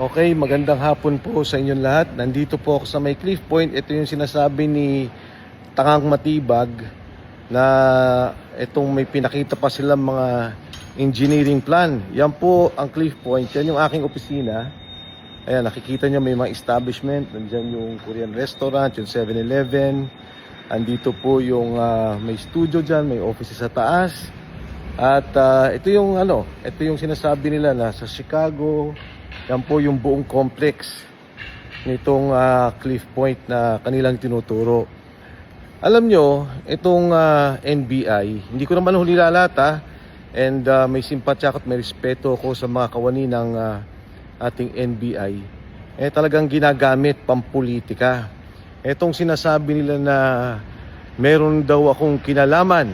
Okay, magandang hapon po sa inyong lahat. Nandito po ako sa may Cliff Point. Ito yung sinasabi ni Tangang Matibag na itong may pinakita pa silang mga engineering plan. Yan po ang Cliff Point. Yan yung aking opisina. Ayan, nakikita nyo may mga establishment. Nandyan yung Korean restaurant, yung 7-Eleven. Andito po yung may studio dyan, may offices sa taas. At ito yung sinasabi nila na sa Chicago. Yan po yung buong complex nitong Cliff Point na kanilang tinuturo. Alam nyo, itong NBI, hindi ko naman huli lahat and may simpatya at may respeto ako sa mga kawani ng ating NBI. Talagang ginagamit pampolitika. Itong sinasabi nila na meron daw akong kinalaman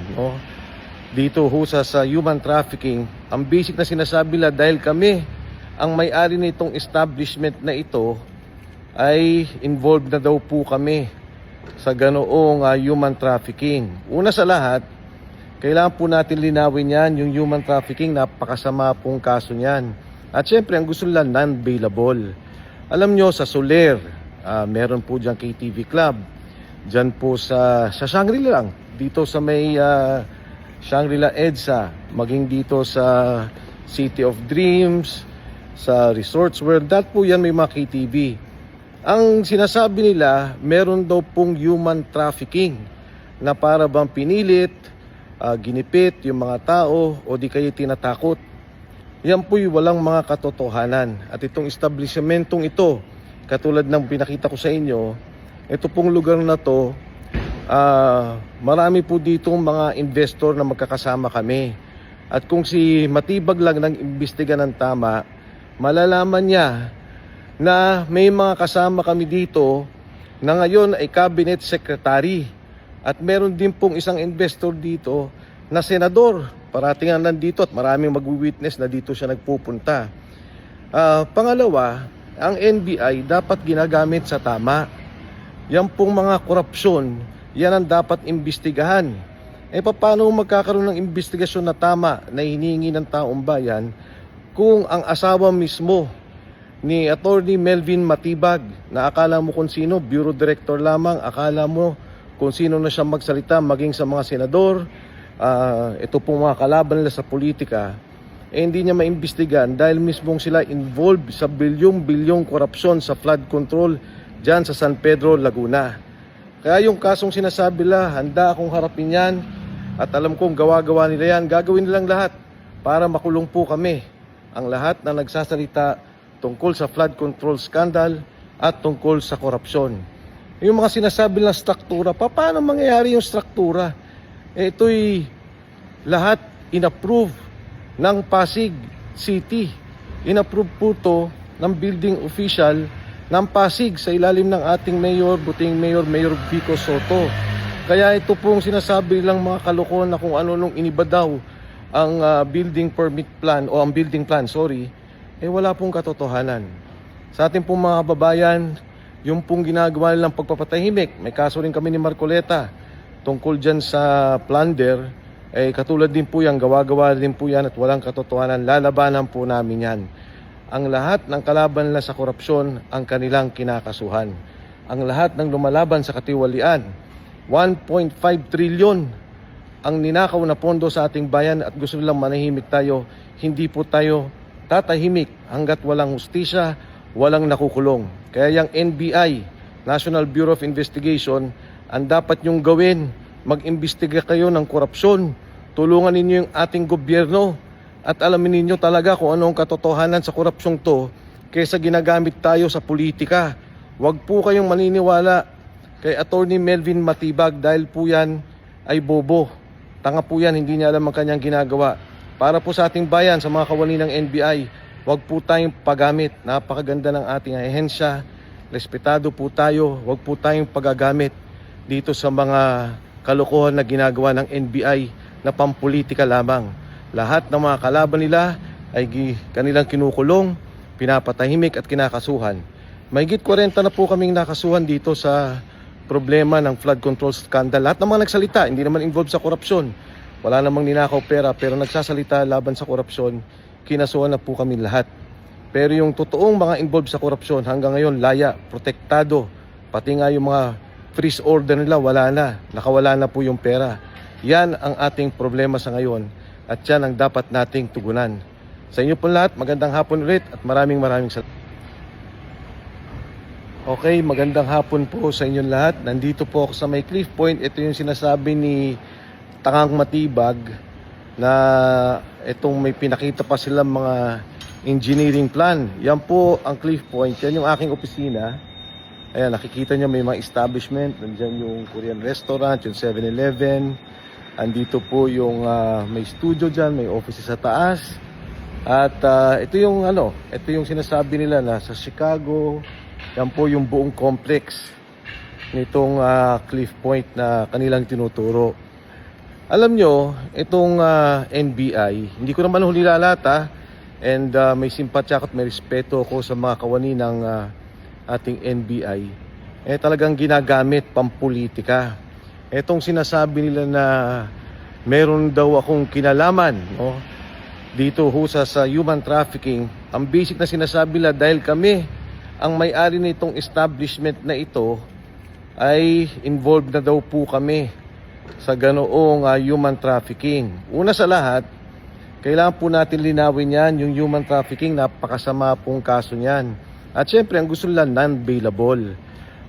dito sa human trafficking. Ang basic na sinasabi nila dahil kami ang may-ari nitong establishment na ito ay involved na daw po kami sa ganoong human trafficking. Una sa lahat, kailangan po natin linawin yan, yung human trafficking, napakasama pong kaso niyan. At syempre, ang gusto nila non-bailable. Alam nyo, sa Soler, meron po dyan KTV Club. Dyan po sa Shangri-La lang, dito sa may Shangri-La EDSA, maging dito sa City of Dreams, sa Resorts World, dahil po yan may mga KTV. Ang sinasabi nila, meron daw pong human trafficking na para bang pinilit, ginipit yung mga tao o di kayo tinatakot. Yan po'y walang mga katotohanan. At itong establishmentong ito, katulad ng pinakita ko sa inyo, ito pong lugar na to, marami po ditong mga investor na magkakasama kami. At kung si Matibag lang nang imbestiga ng tama, malalaman niya na may mga kasama kami dito na ngayon ay cabinet secretary. At meron din pong isang investor dito na senador. Parating nga nandito at maraming mag-witness na dito siya nagpupunta. Pangalawa, ang NBI dapat ginagamit sa tama. Yan pong mga korupsyon, yan ang dapat imbestigahan. Paano magkakaroon ng investigasyon na tama na hinihingi ng taong bayan kung ang asawa mismo ni Attorney Melvin Matibag, na akala mo kung sino, Bureau Director lamang, akala mo kung sino na siya magsalita, maging sa mga senador, ito pong mga kalaban nila sa politika, hindi niya maimbestigan dahil mismong sila involved sa bilyong-bilyong korupsyon sa flood control dyan sa San Pedro, Laguna. Kaya yung kasong sinasabi nila, handa akong harapin yan at alam kong gawa-gawa nila yan, gagawin nilang lahat para makulong po kami. Ang lahat na nagsasalita tungkol sa flood control scandal at tungkol sa korupsyon. Yung mga sinasabi ng struktura, paano mangyayari yung struktura? Ito'y lahat inapprove ng Pasig City. Inapprove po to ng building official ng Pasig sa ilalim ng ating mayor, buting Mayor Vico Soto. Kaya ito pong sinasabi lang mga kalokohan na kung ano nung iniba daw ang building permit plan o ang building plan, wala pong katotohanan. Sa ating pong mga kababayan, yung pong ginagawa nilang pagpapatahimik, may kaso rin kami ni Marcoleta tungkol dyan sa plunder, katulad din po yan, gawa-gawa din po yan at walang katotohanan, lalabanan po namin yan. Ang lahat ng kalaban nila sa korupsyon, ang kanilang kinakasuhan. Ang lahat ng lumalaban sa katiwalian, 1.5 trilyon ang ninakaw na pondo sa ating bayan at gusto nilang manahimik tayo. Hindi po tayo tatahimik hanggat walang hustisya, walang nakukulong. Kaya yung NBI, National Bureau of Investigation, ang dapat nyong gawin, mag-imbestiga kayo ng korupsyon. Tulungan ninyo yung ating gobyerno at alamin ninyo talaga kung ano ang katotohanan sa korupsyong to kaysa ginagamit tayo sa politika. Huwag po kayong maniniwala kay Attorney Melvin Matibag dahil po yan ay bobo. Tanga po yan, hindi niya alam ang kanyang ginagawa. Para po sa ating bayan, sa mga kawani ng NBI, huwag po tayong paggamit. Napakaganda ng ating ahensya. Respetado po tayo. Huwag po tayong pagagamit dito sa mga kalokohan na ginagawa ng NBI na pampolitika lamang. Lahat ng mga kalaban nila ay kanilang kinukulong, pinapatahimik at kinakasuhan. Mahigit 40 na po kaming nakasuhan dito sa problema ng flood control scandal. Lahat ng mga nagsalita, hindi naman involved sa korupsyon. Wala namang ninakaw pera pero nagsasalita laban sa korupsyon, kinasuhan na po kami lahat. Pero yung totoong mga involved sa korupsyon hanggang ngayon laya, protektado. Pati nga yung mga freeze order nila wala na, nakawala na po yung pera. Yan ang ating problema sa ngayon at yan ang dapat nating tugunan. Sa inyo po lahat, magandang hapon ulit at maraming salamat. Okay, magandang hapon po sa inyong lahat. Nandito po ako sa may Cliff Point. Ito yung sinasabi ni Tangang Matibag na itong may pinakita pa silang mga engineering plan. Yan po ang Cliff Point. Yan yung aking opisina. Ayan, nakikita nyo may mga establishment. Nandyan yung Korean restaurant, yung 7-Eleven. Andito po yung may studio dyan, may office sa taas. At ito yung sinasabi nila na sa Chicago. Yan po yung buong complex nitong Cliff Point na kanilang tinuturo. Alam nyo, itong NBI, hindi ko naman huli lahat and may simpatya at may respeto ako sa mga kawani ng ating NBI. Talagang ginagamit pampolitika. Itong sinasabi nila na meron daw akong kinalaman dito sa human trafficking. Ang basic na sinasabi nila dahil kami ang may-ari nitong establishment na ito ay involved na daw po kami sa ganoong human trafficking. Una sa lahat, kailangan po natin linawin yan, yung human trafficking, napakasama pong kaso niyan. At syempre, ang gusto nila non-bailable.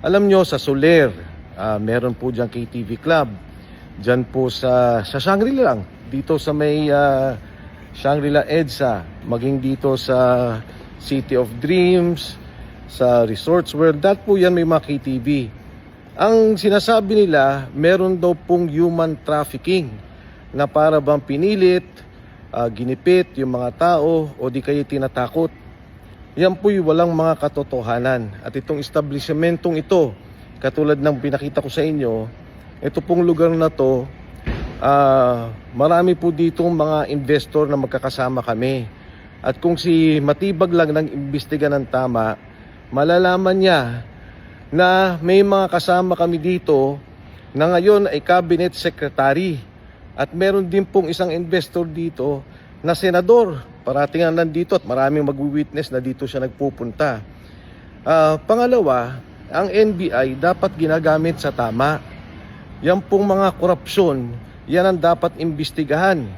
Alam nyo, sa Soler, meron po dyan KTV Club. Dyan po sa Shangri-La lang, dito sa may Shangri-La EDSA, maging dito sa City of Dreams, sa Resorts World, dahil po yan may mga KTV. Ang sinasabi nila, meron daw pong human trafficking na para bang pinilit, ginipit yung mga tao o di kayo tinatakot. Yan po'y walang mga katotohanan. At itong establishmentong ito, katulad ng pinakita ko sa inyo, ito pong lugar na to, marami po ditong mga investor na magkakasama kami. At kung si Matibag lang ng imbestiga ng tama, malalaman niya na may mga kasama kami dito na ngayon ay cabinet secretary at meron din pong isang investor dito na senador. Parating nga nandito at maraming mag-witness na dito siya nagpupunta. Pangalawa, ang NBI dapat ginagamit sa tama. Yan pong mga korupsyon, yan ang dapat imbestigahan.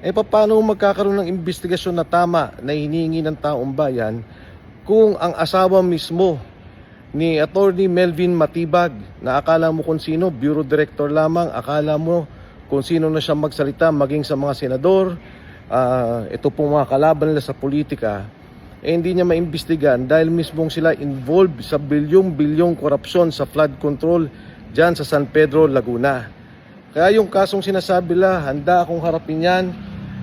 Paano magkakaroon ng imbestigasyon na tama na hinihingi ng taong bayan kung ang asawa mismo ni Attorney Melvin Matibag, na akala mo kung sino, Bureau Director lamang, akala mo kung sino na siya magsalita maging sa mga senador, ito pong mga kalaban nila sa politika, hindi niya maimbestigan dahil mismong sila involved sa bilyong-bilyong korupsyon sa flood control dyan sa San Pedro, Laguna. Kaya yung kasong sinasabi nila, handa akong harapin yan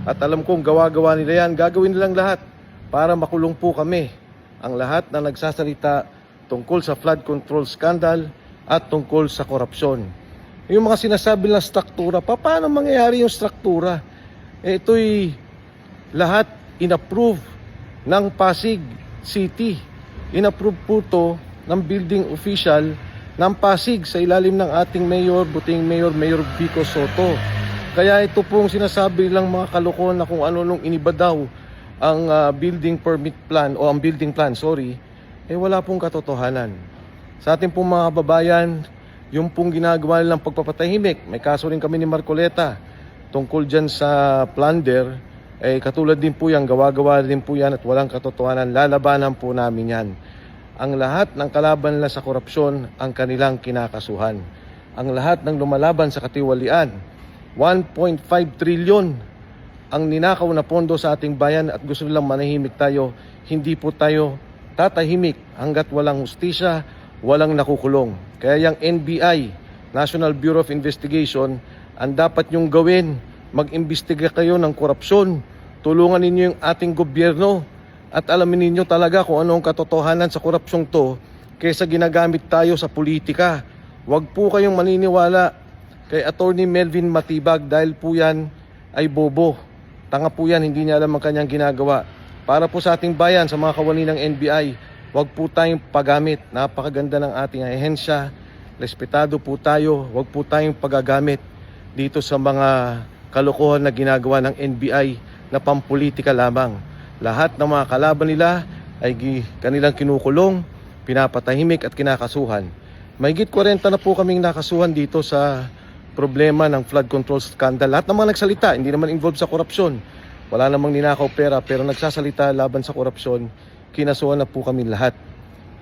at alam kong gawa-gawa nila yan, gagawin nilang lahat para makulong po kami. Ang lahat na nagsasalita tungkol sa flood control scandal at tungkol sa korupsyon. Yung mga sinasabi ng struktura, paano mangyayari yung struktura? Ito'y lahat inapprove ng Pasig City. Inapprove po ito ng building official ng Pasig sa ilalim ng ating Mayor Vico Soto. Kaya ito pong sinasabi lang mga kalokohan na kung ano nung iniba daw ang building permit plan o ang building plan, wala pong katotohanan. Sa ating pong mga kababayan, yung pong ginagawa nilang pagpapatahimik, may kaso rin kami ni Marcoleta tungkol dyan sa plunder, katulad din po yan, gawa-gawa din po yan at walang katotohanan, lalabanan po namin yan. Ang lahat ng kalaban nila sa korupsyon ang kanilang kinakasuhan. Ang lahat ng lumalaban sa katiwalian, 1.5 trilyon ang ninakaw na pondo sa ating bayan at gusto nilang manahimik tayo, hindi po tayo tatahimik hanggat walang hustisya, walang nakukulong. Kaya yung NBI, National Bureau of Investigation, ang dapat nyong gawin, mag-imbestiga kayo ng korupsyon, tulungan ninyo yung ating gobyerno at alamin ninyo talaga kung ano ang katotohanan sa korupsyong to kaysa ginagamit tayo sa politika. Huwag po kayong maniniwala kay Attorney Melvin Matibag dahil po yan ay bobo. Tanga po yan, hindi niya alam ang kanyang ginagawa. Para po sa ating bayan, sa mga kawani ng NBI, huwag po tayong paggamit. Napakaganda ng ating ahensya. Respetado po tayo. Huwag po tayong pagagamit dito sa mga kalokohan na ginagawa ng NBI na pampolitika lamang. Lahat ng mga kalaban nila ay kanilang kinukulong, pinapatahimik at kinakasuhan. Mahigit 40 na po kaming nakasuhan dito sa problema ng flood control scandal. Lahat ng mga nagsalita, hindi naman involved sa korupsyon. Wala namang ninakaw pera pero nagsasalita laban sa korupsyon, kinasuhan na po kami lahat.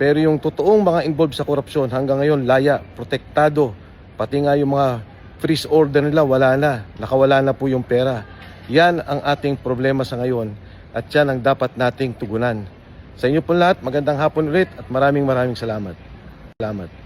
Pero yung totoong mga involved sa korupsyon hanggang ngayon laya, protektado, pati nga yung mga freeze order nila wala na, nakawala na po yung pera. Yan ang ating problema sa ngayon at yan ang dapat nating tugunan. Sa inyo po lahat, magandang hapon ulit at maraming salamat. Salamat.